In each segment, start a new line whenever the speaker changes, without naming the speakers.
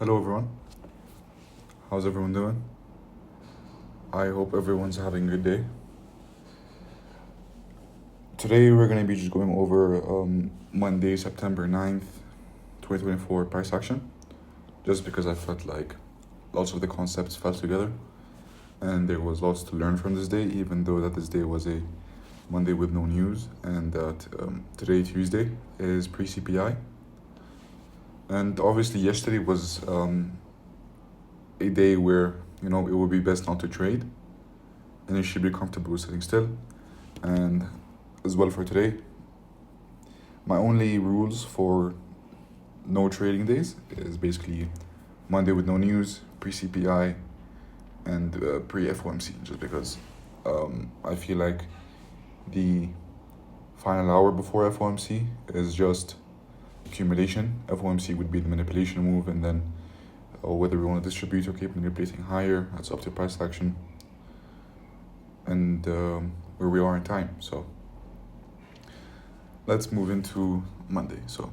Hello everyone, how's everyone doing? I hope everyone's having a good day. Today we're going to be just going over Monday, September 9th, 2024 price action, just because I felt like lots of the concepts fell together and there was lots to learn from this day, even though that this day was a Monday with no news and that today, Tuesday, is pre-CPI. And obviously yesterday was a day where, it would be best not to trade and you should be comfortable with sitting still. And as well for today, my only rules for no trading days is basically Monday with no news, pre-CPI, and pre-FOMC, just because I feel like the final hour before FOMC is just accumulation. FOMC would be the manipulation move, and then whether we want to distribute or keep manipulating higher, that's up to price action and where we are in time. So let's move into Monday. So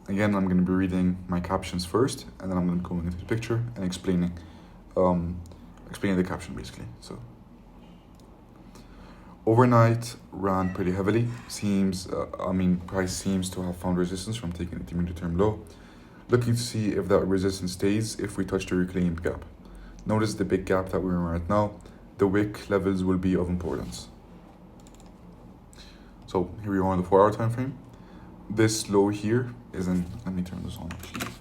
again, I'm going to be reading my captions first, and then I'm going to go into the picture and explaining the caption basically. So overnight ran pretty heavily. Price seems to have found resistance from taking intermediate term low. Looking to see if that resistance stays if we touch the reclaimed gap. Notice the big gap that we're in right now. The wick levels will be of importance. So here we are on the 4-hour time frame. This low here is let me turn this on actually.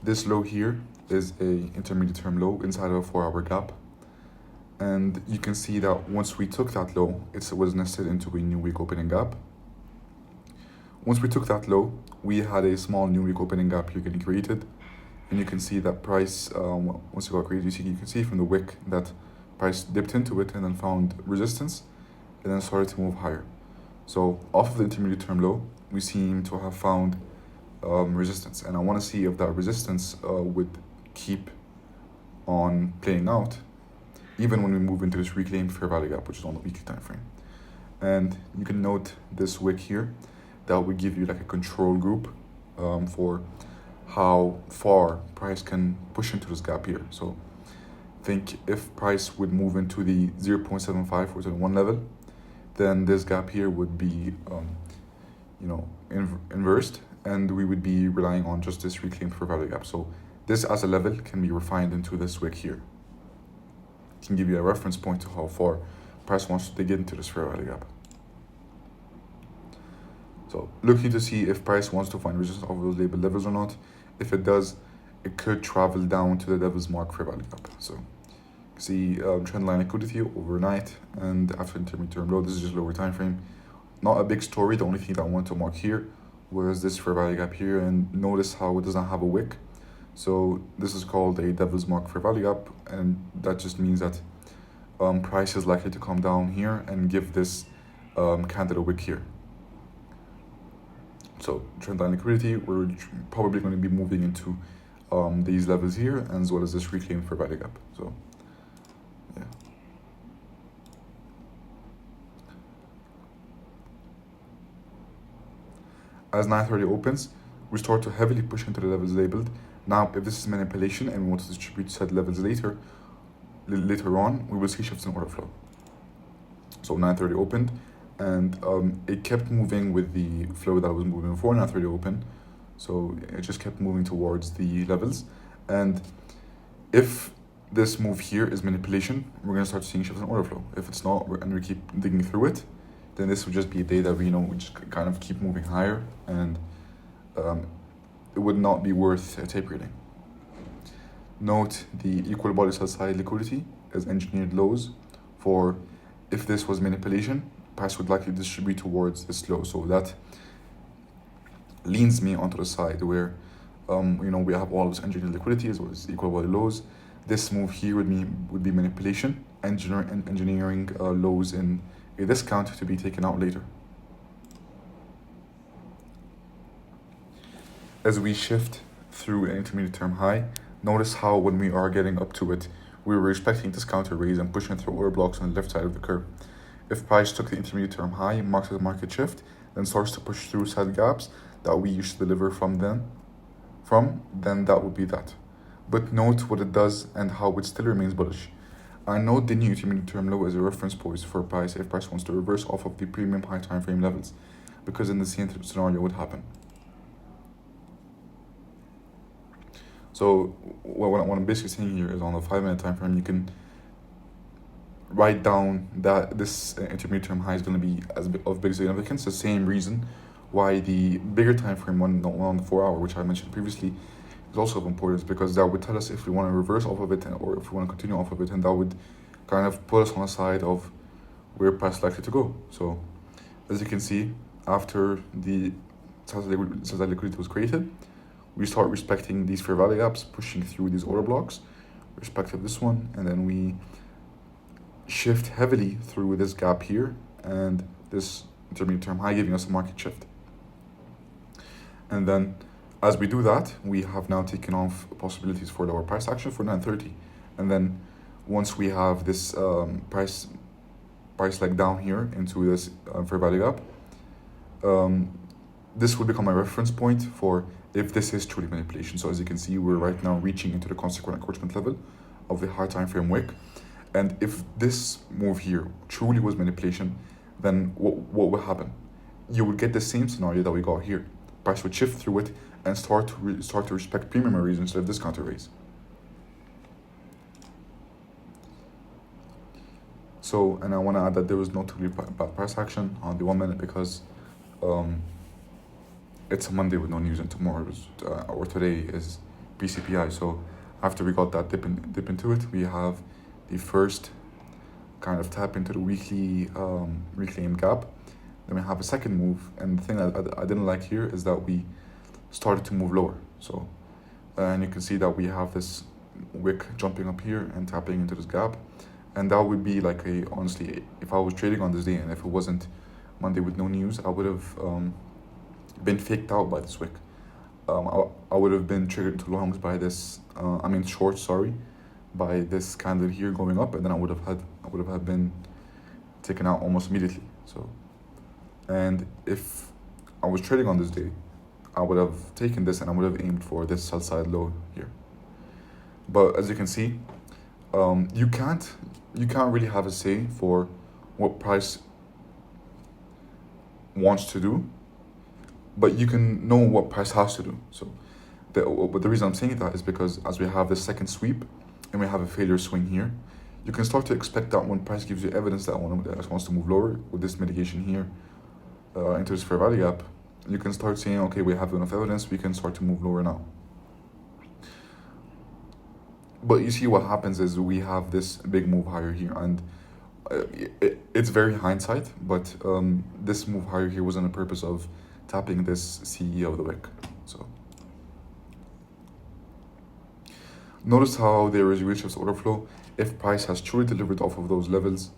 This low here is a intermediate term low inside of a 4-hour gap. And you can see that once we took that low, it was nested into a new week opening gap. Once we took that low, we had a small new week opening gap here getting created. And you can see that price, once it got created, you can see from the wick that price dipped into it and then found resistance and then started to move higher. So off of the intermediate term low, we seem to have found resistance. And I want to see if that resistance would keep on playing out even when we move into this reclaimed fair value gap, which is on the weekly time frame. And you can note this wick here that would give you like a control group for how far price can push into this gap here. So think if price would move into the 0.75 or 1 level, then this gap here would be inversed, and we would be relying on just this reclaimed fair value gap. So this as a level can be refined into this wick here. It can give you a reference point to how far price wants to dig into this fair value gap. So looking to see if price wants to find resistance over those labeled levels or not. If it does, it could travel down to the devil's mark fair value gap. So see trend line liquidity overnight and after intermediate term low. This is just lower time frame. Not a big story. The only thing that I want to mark here was this fair value gap here, and notice how it doesn't have a wick. So this is called a devil's mark fair value gap, and that just means that price is likely to come down here and give this candle a wick here. So trend line liquidity, we're probably going to be moving into these levels here, as well as this reclaimed fair value gap. So yeah. As 9:30 opens, we start to heavily push into the levels labeled. Now, if this is manipulation and we want to distribute said levels later on, we will see shifts in order flow. So 9:30 opened, and it kept moving with the flow that was moving before 9:30 open. So it just kept moving towards the levels. And if this move here is manipulation, we're going to start seeing shifts in order flow. If it's not, and we keep digging through it, then this would just be a day that we just kind of keep moving higher, and it would not be worth tape reading. Note the equal body sell side liquidity as engineered lows. For if this was manipulation, price would likely distribute towards this low. So that leans me onto the side where we have all this engineered liquidity as well as equal body lows. This move here would be manipulation, engineering lows in a discount to be taken out later. As we shift through an intermediate term high, notice how when we are getting up to it, we were expecting this counter raise and pushing through order blocks on the left side of the curve. If price took the intermediate term high, marks as a market shift, then starts to push through side gaps that we used to deliver from from, then that would be that. But note what it does and how it still remains bullish. I note the new intermediate term low as a reference point for price if price wants to reverse off of the premium high time frame levels, because in the same scenario would happen. So what I'm basically saying here is on the 5-minute time frame, you can write down that this intermediate term high is going to be of big significance. The same reason why the bigger time frame one on the 4-hour, which I mentioned previously, is also of importance, because that would tell us if we want to reverse off of it or if we want to continue off of it, and that would kind of put us on the side of where price is likely to go. So as you can see, after the sell-side liquidity was created, we start respecting these fair value gaps, pushing through these order blocks, respective this one, and then we shift heavily through this gap here and this intermediate term high, giving us a market shift. And then as we do that, we have now taken off possibilities for lower price action for 9:30. And then once we have this price leg down here into this fair value gap, this will become a reference point for if this is truly manipulation. So as you can see, we're right now reaching into the consequent encroachment level of the high time frame wick. And if this move here truly was manipulation, then what would happen? You would get the same scenario that we got here. Price would shift through it and start to respect premium arrays instead of discount arrays. So, and I want to add that there was no totally bad price action on the 1 minute because it's a Monday with no news, and tomorrow's or today is PCPI. So after we got that dip into it, we have the first kind of tap into the weekly reclaimed gap. Then we have a second move, and the thing I didn't like here is that we started to move lower. So and you can see that we have this wick jumping up here and tapping into this gap, and that would be like honestly, if I was trading on this day and if it wasn't Monday with no news, I would have been faked out by this wick. I would have been triggered to longs by this short, sorry, by this candle here going up, and then I would have been taken out almost immediately. So, and if I was trading on this day, I would have taken this and I would have aimed for this sell side low here. But as you can see, you can't really have a say for what price wants to do, but you can know what price has to do. So but the reason I'm saying that is because as we have this second sweep and we have a failure swing here, you can start to expect that when price gives you evidence that it wants to move lower with this mitigation here into this fair value gap, you can start saying, okay, we have enough evidence, we can start to move lower now. But you see what happens is we have this big move higher here, and it's very hindsight, but this move higher here was on the purpose of tapping this CE of the wick. So notice how there is reach of order flow. If price has truly delivered off of those levels,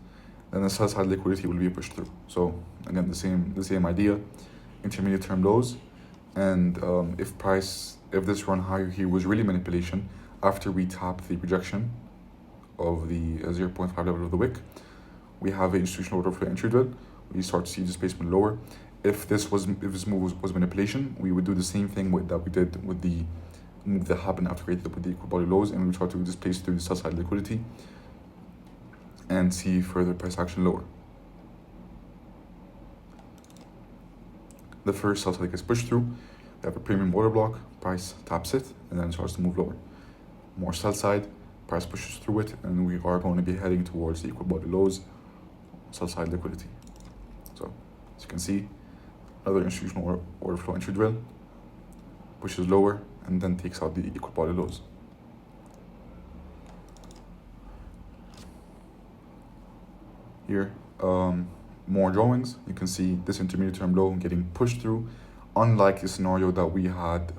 then the sell side liquidity will be pushed through. So again, the same idea, intermediate term lows, and if this run higher here was really manipulation, after we tap the rejection of the 0.5 level of the wick, we have an institutional order flow entry drill. We start to see displacement lower. If this move was manipulation, we would do the same thing that we did with the move that happened after created with the equal body lows, and we try to displace through the sell side liquidity and see further price action lower. The first sell side gets pushed through. We have a premium order block, price taps it, and then starts to move lower. More sell side, price pushes through it, and we are going to be heading towards the equal body lows, sell side liquidity. So as you can see, another institutional order flow entry drill, pushes lower, and then takes out the equal body lows. Here, more drawings. You can see this intermediate term low getting pushed through, unlike the scenario that we had.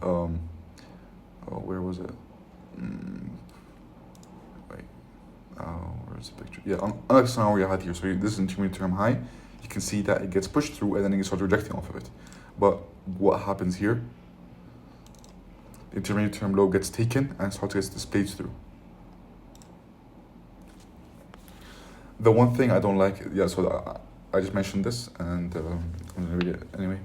Where was it? Where's the picture? Yeah, unlike the scenario we had here. So this is intermediate term high. You can see that it gets pushed through, and then it starts rejecting off of it. But what happens here? The intermediate term low gets taken and starts to get displayed through. The one thing I don't like, so I just mentioned this, and I'm gonna read it anyway.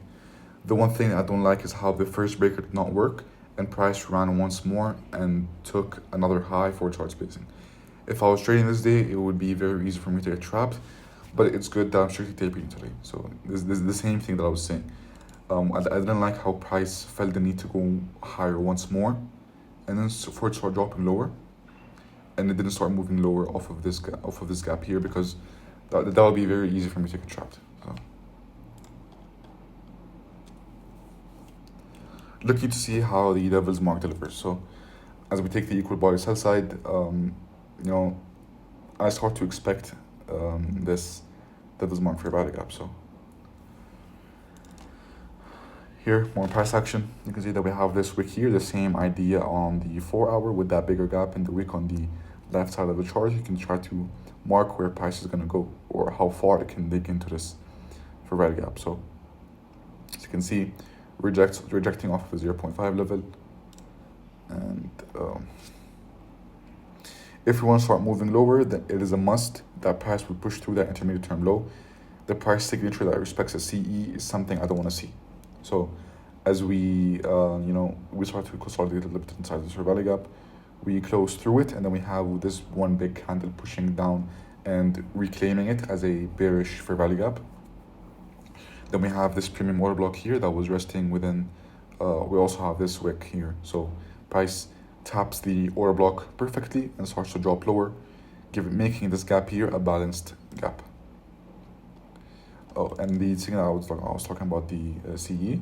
The one thing I don't like is how the first breaker did not work, and price ran once more and took another high for chart spacing. If I was trading this day, it would be very easy for me to get trapped, but it's good that I'm strictly tapering today. So this is the same thing that I was saying. I didn't like how price felt the need to go higher once more, and then for it to start dropping lower, and it didn't start moving lower off of this gap here, because that would be very easy for me to get trapped. So, looking to see how the devil's mark delivers. So as we take the equal buy sell side, I start to expect this devil's mark fair value gap. So here, more price action. You can see that we have this wick here, the same idea on the 4 hour with that bigger gap in the wick on the left side of the chart. You can try to mark where price is going to go or how far it can dig into this fair value gap. So as you can see, rejecting off of the 0.5 level, and if we want to start moving lower, then it is a must that price will push through that intermediate term low. The price signature that respects a CE is something I don't want to see. So as we we start to consolidate a little bit inside this fair value gap, we close through it, and then we have this one big candle pushing down and reclaiming it as a bearish fair value gap. Then we have this premium order block here that was resting within. We also have this wick here. So price taps the order block perfectly and starts to drop lower, making this gap here a balanced gap. Oh, and the thing that I was talking about, the CE.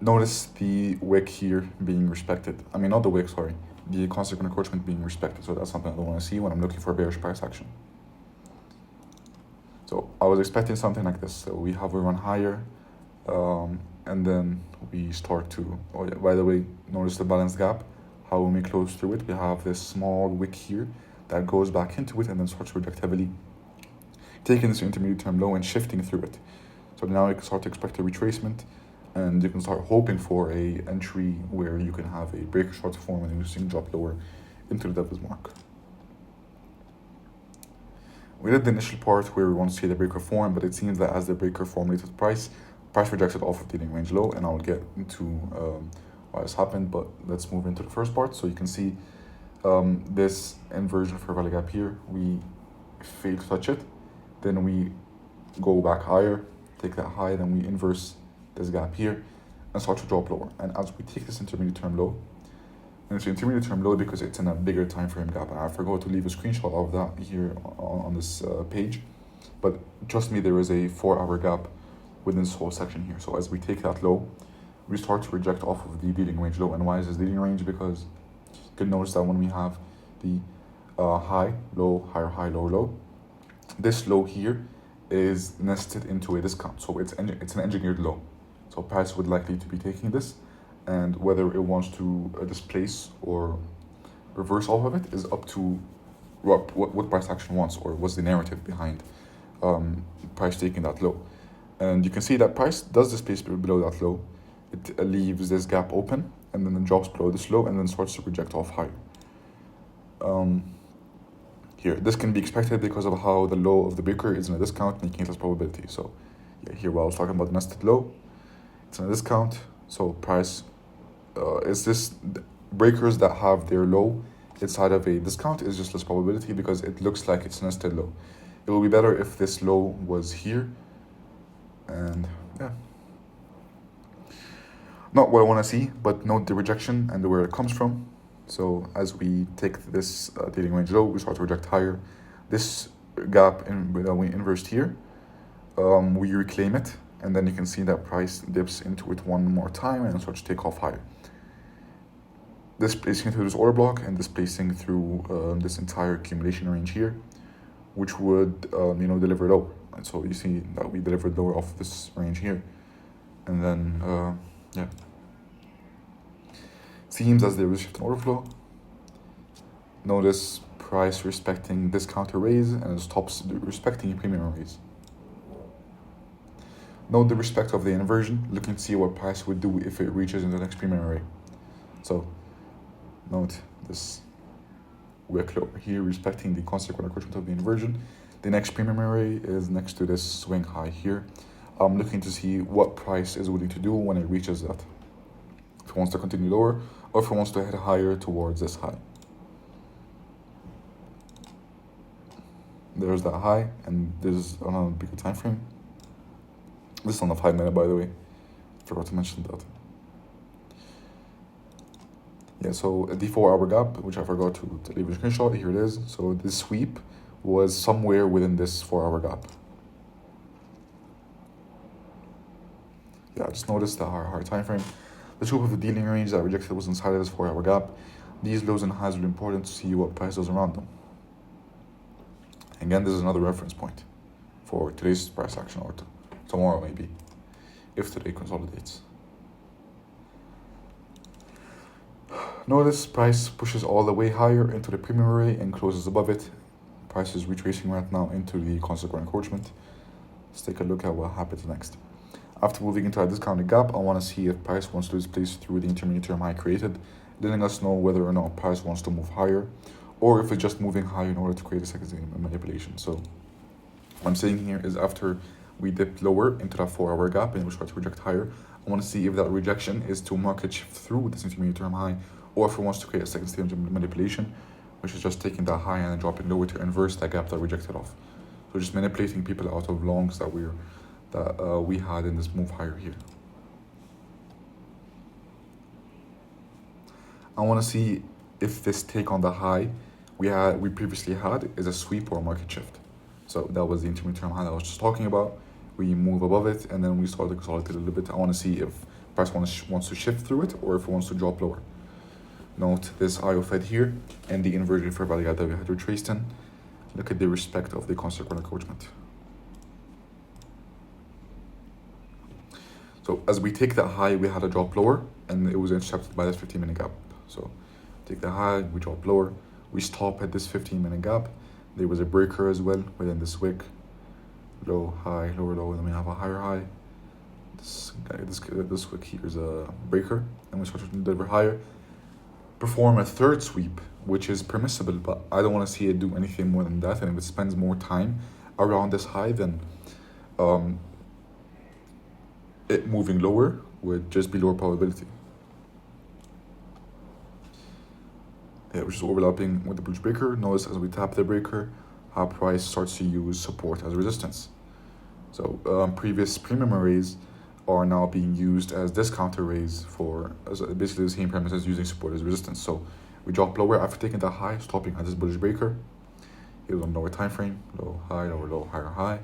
Notice the wick here being respected. I mean, not the wick, sorry. The consequent encroachment being respected. So that's something I don't want to see when I'm looking for bearish price action. So I was expecting something like this. So we run higher, and then we start to, oh yeah, by the way, notice the balanced gap. How when we close through it, we have this small wick here that goes back into it and then starts to reject heavily, taking this intermediate term low and shifting through it. So now you can start to expect a retracement, and you can start hoping for a entry where you can have a breaker short form and you see drop lower into the devil's mark. We did the initial part where we want to see the breaker form, but it seems that as the breaker formulated price rejected off of dealing range low, and I'll get into why this happened, but let's move into the first part. So you can see this inversion fair value gap here, we fail to touch it, then we go back higher, take that high, then we inverse this gap here and start to drop lower. And as we take this intermediate term low, and it's an intermediate term low because it's in a bigger time frame gap, and I forgot to leave a screenshot of that here on this page, but trust me, there is a 4-hour gap within this whole section here. So as we take that low, we start to reject off of the dealing range low. And why is this dealing range? Because you can notice that when we have the high, low, higher, high, low, low, this low here is nested into a discount. So it's an engineered low. So price would likely to be taking this, and whether it wants to displace or reverse off of it is up to what price action wants, or what's the narrative behind price taking that low. And you can see that price does displace below that low. It leaves this gap open and then drops below this low and then starts to reject off higher. Here, this can be expected because of how the low of the breaker is in a discount, making it less probability. So yeah, here while I was talking about the nested low, it's in a discount. So price is this breakers that have their low inside of a discount is just less probability because it looks like it's nested low. It will be better if this low was here, and yeah, not what I want to see, but note the rejection and where it comes from. So as we take this dealing range low, we start to reject higher. This gap we inversed here, we reclaim it, and then you can see that price dips into it one more time and starts to take off higher. Displacing through this order block and displacing through this entire accumulation range here, which would deliver lower. And so you see that we delivered lower off this range here, and then yeah, seems as there was a shift in order flow. Notice price respecting this counter raise and it stops respecting a premium raise. Note the respect of the inversion, looking to see what price would do if it reaches into the next premium array. So note this wick low here respecting the consequent encroachment of the inversion. The next premium array is next to this swing high here. I'm looking to see what price is willing to do when it reaches that. if it wants to continue lower, or if it wants to head higher towards this high. There's that high, and this is on a bigger time frame. This is on the 5 minute, by the way. Forgot to mention that. Yeah, so the 4 hour gap, which I forgot to leave a screenshot, here it is. So this sweep was somewhere within this 4 hour gap. Yeah, just notice the higher time frame. The scope of the dealing range that rejected was inside of this 4 hour gap. These lows and highs are important to see what price does around them. Again, this is another reference point for today's price action, or tomorrow maybe, if today consolidates. Notice price pushes all the way higher into the premium array and closes above it. Price is retracing right now into the consequent encroachment. Let's take a look at what happens next. After moving into a discounted gap, I want to see if price wants to displace through the intermediate term high created, letting us know whether or not price wants to move higher, or if it's just moving higher in order to create a secondary manipulation. So what I'm saying here is, after we dip lower into that 4 hour gap and we start to reject higher, I want to see if that rejection is to market shift through this intermediate term high, or if it wants to create a second stage manipulation, which is just taking that high and then dropping lower to inverse that gap that rejected off. So just manipulating people out of longs that we had in this move higher here. I want to see if this take on the high we previously had is a sweep or a market shift. So that was the intermediate term high that I was just talking about. We move above it and then we start to consolidate a little bit. I want to see if price wants to shift through it, or if it wants to drop lower. Note this IO Fed here and the inverted fair value gap that we had retraced in. Look at the respect of the consequent encroachment. So as we take that high, we had a drop lower and it was intercepted by this 15-minute gap. So take the high, we drop lower, we stop at this 15-minute gap. There was a breaker as well within this wick. Low, high, lower, low, and then we have a higher high. This wick here is a breaker, and we start to deliver higher. Perform a third sweep, which is permissible, but I don't want to see it do anything more than that. And if it spends more time around this high, then it moving lower would just be lower probability. Yeah, which is overlapping with the bullish breaker. Notice as we tap the breaker, how price starts to use support as resistance. So previous premium arrays are now being used as discount arrays for basically the same premise as using support as resistance. So we drop lower after taking that high, stopping at this bullish breaker. It was on lower time frame, low, high, lower, low, higher, high.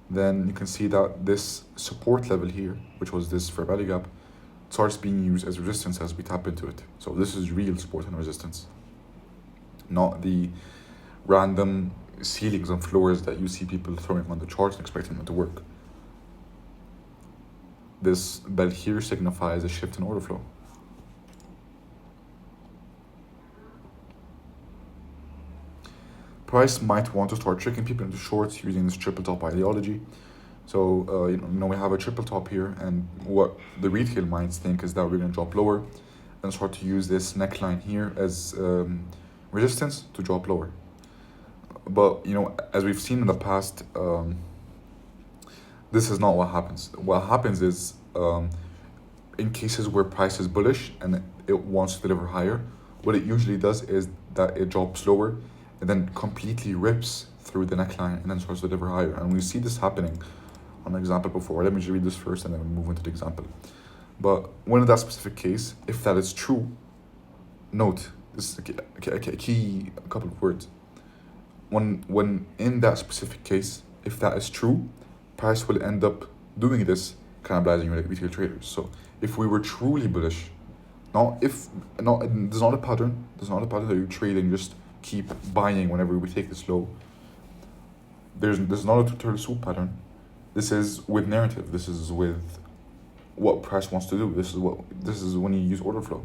Then you can see that this support level here, which was this fair value gap, starts being used as resistance as we tap into it. So this is real support and resistance, not the random ceilings and floors that you see people throwing on the charts and expecting them to work. This bell here signifies a shift in order flow. Price might want to start tricking people into shorts using this triple top ideology. So we have a triple top here, and what the retail minds think is that we're going to drop lower and start to use this neckline here as resistance to drop lower. But as we've seen in the past, this is not what happens. What happens is, in cases where price is bullish and it wants to deliver higher, what it usually does is that it drops lower and then completely rips through the neckline and then starts to deliver higher. And we see this happening on an example before. Let me just read this first and then we move into the example. But when in that specific case, if that is true, note, this is a key couple of words. When in that specific case, if that is true, price will end up doing this, cannibalizing retail traders. So if we were truly bullish, there's not a pattern that you trade and just keep buying whenever we take this low. There's not a turtle soup pattern. This is with narrative. This is with what price wants to do. This is when you use order flow.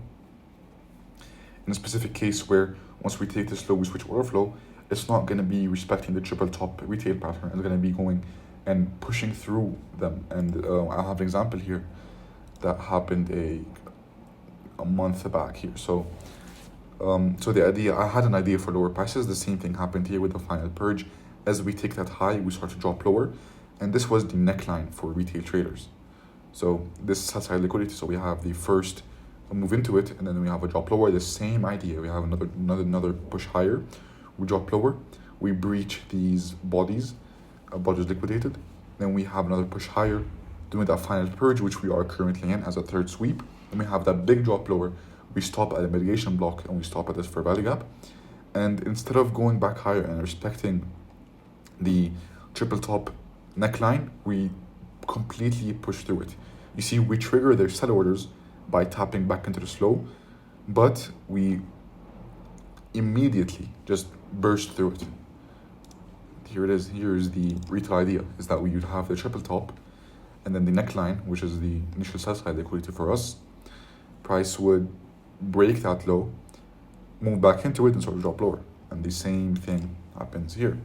In a specific case where once we take this low, we switch order flow, it's not going to be respecting the triple top retail pattern. It's going to be going and pushing through them. And I have an example here that happened a month back here. So the idea, I had an idea for lower prices. The same thing happened here with the final purge. As we take that high, we start to drop lower. And this was the neckline for retail traders. So this is outside liquidity. So we have the first a move into it, and then we have a drop lower. The same idea. We have another push higher. We drop lower. We breach these bodies. Bodies liquidated. Then we have another push higher, doing that final purge, which we are currently in as a third sweep. Then we have that big drop lower. We stop at a mitigation block and we stop at this fair value gap. And instead of going back higher and respecting the triple top neckline, we completely push through it. You see, we trigger their sell orders by tapping back into the slow, but we immediately just burst through it. Here it is. Here is the retail idea, is that we would have the triple top and then the neckline, which is the initial sell side liquidity for us. Price would break that low, move back into it, and sort of drop lower. And the same thing happens here.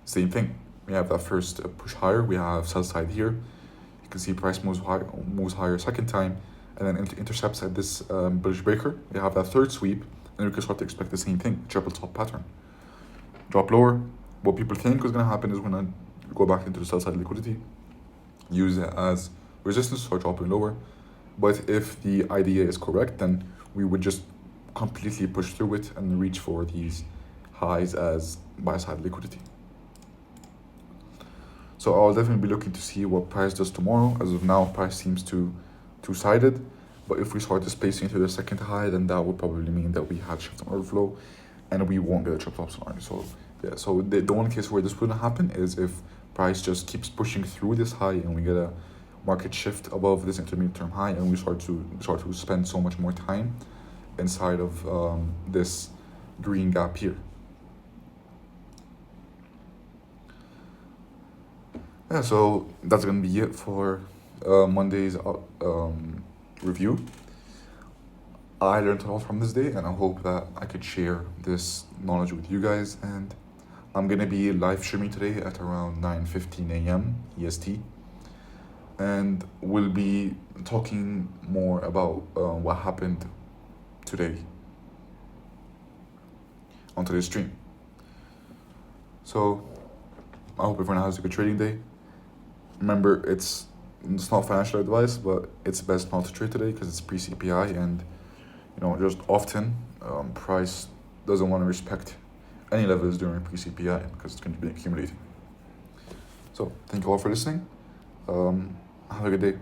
Same thing. We have that first push higher. We have sell side here. You can see price moves higher second time, and then intercepts at this bullish breaker. We have that third sweep, and we can start to expect the same thing, triple top pattern. Drop lower. What people think is going to happen is we're going to go back into the sell side liquidity, use it as resistance, start dropping lower. But if the idea is correct, then we would just completely push through it and reach for these highs as buy side liquidity. So I'll definitely be looking to see what price does tomorrow. As of now, price seems two-sided. But if we start displacing to the second high, then that would probably mean that we have shift and overflow, and we won't get a triple top scenario. So yeah, so the only case where this wouldn't happen is if price just keeps pushing through this high and we get a market shift above this intermediate term high, and we start to spend so much more time inside of this green gap here. Yeah, so that's gonna be it for Monday's review. I learned a lot from this day, and I hope that I could share this knowledge with you guys. And I'm gonna be live streaming today at around 9:15 a.m. EST, and we'll be talking more about what happened today on today's stream. So I hope everyone has a good trading day. Remember, it's not financial advice, but it's best not to trade today because it's pre-CPI, and just often price doesn't want to respect any levels during pre-CPI because it's going to be accumulating. So thank you all for listening. Have a good day.